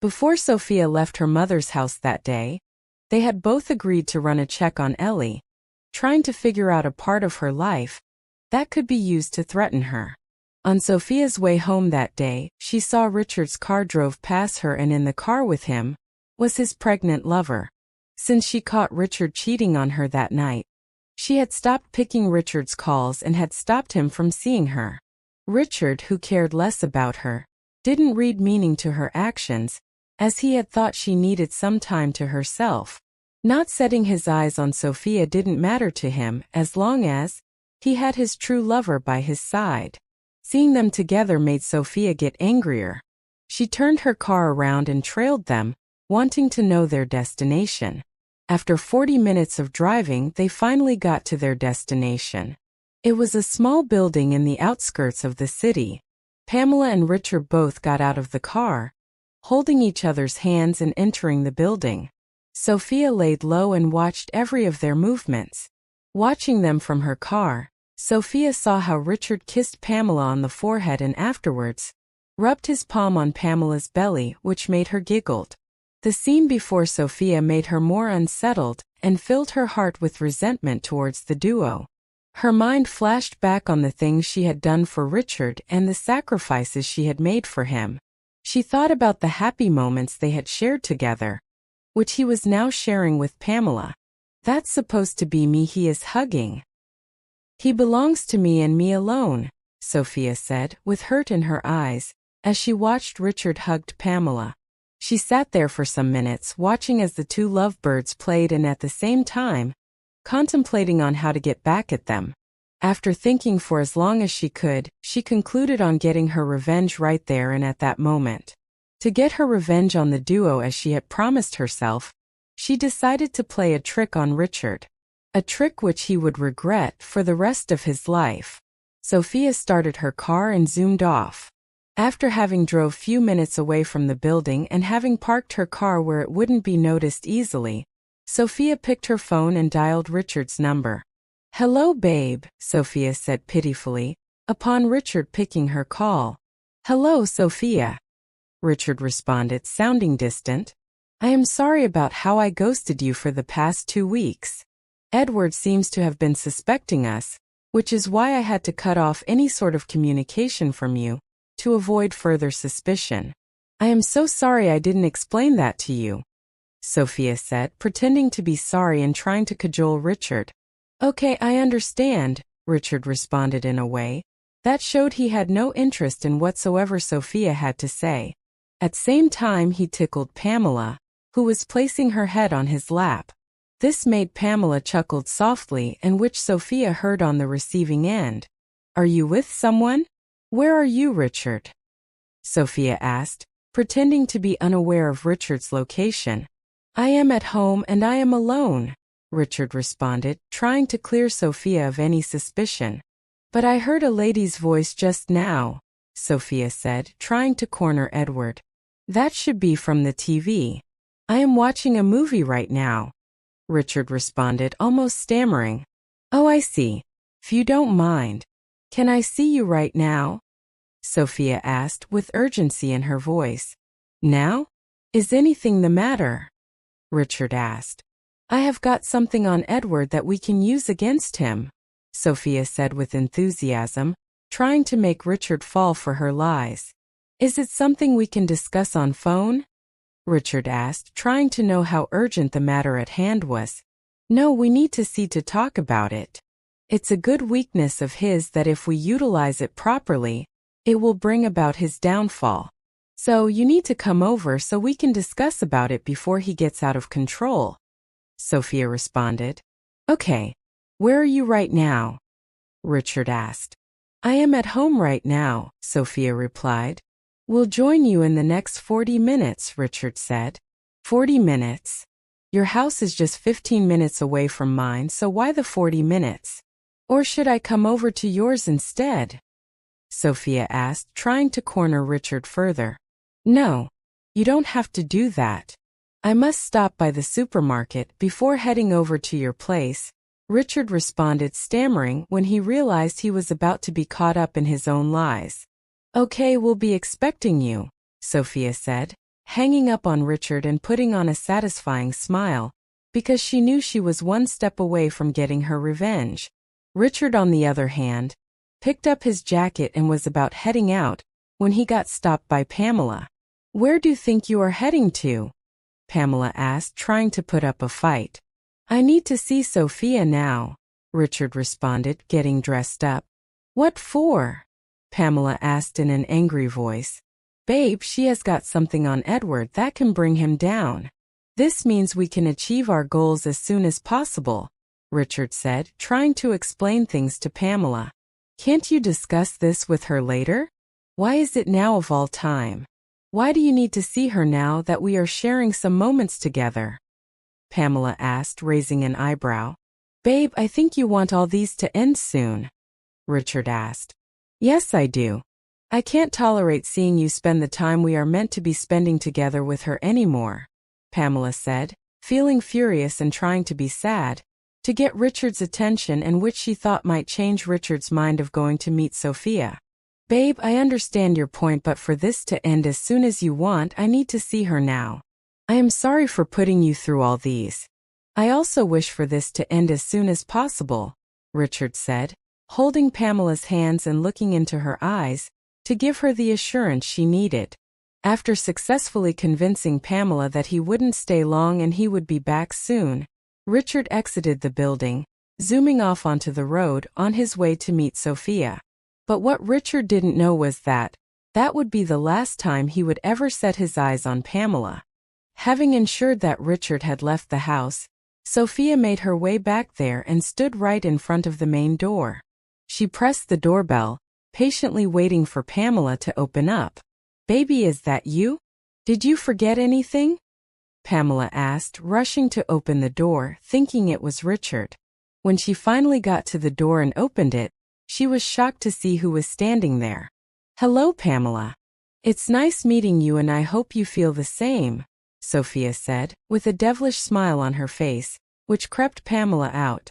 Before Sophia left her mother's house that day, they had both agreed to run a check on Ellie, trying to figure out a part of her life that could be used to threaten her. On Sophia's way home that day, she saw Richard's car drove past her, and in the car with him was his pregnant lover. Since she caught Richard cheating on her that night, she had stopped picking Richard's calls and had stopped him from seeing her. Richard, who cared less about her, didn't read meaning to her actions, as he had thought she needed some time to herself. Not setting his eyes on Sophia didn't matter to him as long as he had his true lover by his side. Seeing them together made Sophia get angrier. She turned her car around and trailed them, wanting to know their destination. After 40 minutes of driving, they finally got to their destination. It was a small building in the outskirts of the city. Pamela and Richard both got out of the car, holding each other's hands and entering the building. Sophia laid low and watched every of their movements. Watching them from her car, Sophia saw how Richard kissed Pamela on the forehead and afterwards rubbed his palm on Pamela's belly, which made her giggle. The scene before Sophia made her more unsettled and filled her heart with resentment towards the duo. Her mind flashed back on the things she had done for Richard and the sacrifices she had made for him. She thought about the happy moments they had shared together, which he was now sharing with Pamela. That's supposed to be me he is hugging. He belongs to me and me alone, Sophia said, with hurt in her eyes, as she watched Richard hugged Pamela. She sat there for some minutes watching as the two lovebirds played and at the same time, contemplating on how to get back at them. After thinking for as long as she could, she concluded on getting her revenge right there and at that moment. To get her revenge on the duo as she had promised herself, she decided to play a trick on Richard. A trick which he would regret for the rest of his life. Sophia started her car and zoomed off. After having drove few minutes away from the building and having parked her car where it wouldn't be noticed easily, Sophia picked her phone and dialed Richard's number. "Hello, babe," Sophia said pitifully, upon Richard picking her call. "Hello, Sophia," Richard responded, sounding distant. "I am sorry about how I ghosted you for the past 2 weeks. Edward seems to have been suspecting us, which is why I had to cut off any sort of communication from you, to avoid further suspicion. I am so sorry I didn't explain that to you," Sophia said, pretending to be sorry and trying to cajole Richard. "Okay, I understand," Richard responded in a way that showed he had no interest in whatsoever Sophia had to say. At the same time he tickled Pamela, who was placing her head on his lap. This made Pamela chuckle softly, and which Sophia heard on the receiving end. "Are you with someone? Where are you, Richard?" Sophia asked, pretending to be unaware of Richard's location. "I am at home and I am alone," Richard responded, trying to clear Sophia of any suspicion. "But I heard a lady's voice just now," Sophia said, trying to corner Edward. "That should be from the TV. I am watching a movie right now," Richard responded, almost stammering. "Oh, I see. If you don't mind, can I see you right now?" Sophia asked with urgency in her voice. "Now? Is anything the matter?" Richard asked. "I have got something on Edward that we can use against him," Sophia said with enthusiasm, trying to make Richard fall for her lies. "Is it something we can discuss on phone?" Richard asked, trying to know how urgent the matter at hand was. "No, we need to see to talk about it. It's a good weakness of his that if we utilize it properly, it will bring about his downfall. So you need to come over so we can discuss about it before he gets out of control," Sophia responded. "Okay, where are you right now?" Richard asked. "I am at home right now," Sophia replied. "We'll join you in the next 40 minutes, Richard said. 40 minutes? Your house is just 15 minutes away from mine, so why the 40 minutes? Or should I come over to yours instead?" Sophia asked, trying to corner Richard further. "No, you don't have to do that. I must stop by the supermarket before heading over to your place," Richard responded, stammering when he realized he was about to be caught up in his own lies. "Okay, we'll be expecting you," Sophia said. hanging up on Richard and putting on a satisfying smile, because she knew she was one step away from getting her revenge. Richard, on the other hand, picked up his jacket and was about heading out when he got stopped by Pamela. "Where do you think you are heading to?" Pamela asked, trying to put up a fight. "I need to see Sophia now," Richard responded, getting dressed up. "What for?" Pamela asked in an angry voice. "Babe, she has got something on Edward that can bring him down. This means we can achieve our goals as soon as possible," Richard said, trying to explain things to Pamela. "Can't you discuss this with her later? Why is it now of all time? Why do you need to see her now that we are sharing some moments together?" Pamela asked, raising an eyebrow. "Babe, I think you want all these to end soon," Richard asked. "Yes, I do. I can't tolerate seeing you spend the time we are meant to be spending together with her anymore," Pamela said, feeling furious and trying to be sad, to get Richard's attention, and which she thought might change Richard's mind of going to meet Sophia. "Babe, I understand your point, but for this to end as soon as you want, I need to see her now. I am sorry for putting you through all these. I also wish for this to end as soon as possible," Richard said, holding Pamela's hands and looking into her eyes to give her the assurance she needed. After successfully convincing Pamela that he wouldn't stay long and he would be back soon, Richard exited the building, zooming off onto the road on his way to meet Sophia. But what Richard didn't know was that would be the last time he would ever set his eyes on Pamela. Having ensured that Richard had left the house, Sophia made her way back there and stood right in front of the main door. She pressed the doorbell, patiently waiting for Pamela to open up. "Baby, is that you? Did you forget anything?" Pamela asked, rushing to open the door, thinking it was Richard. When she finally got to the door and opened it, she was shocked to see who was standing there. "Hello, Pamela. It's nice meeting you and I hope you feel the same," Sophia said, with a devilish smile on her face, which crept Pamela out.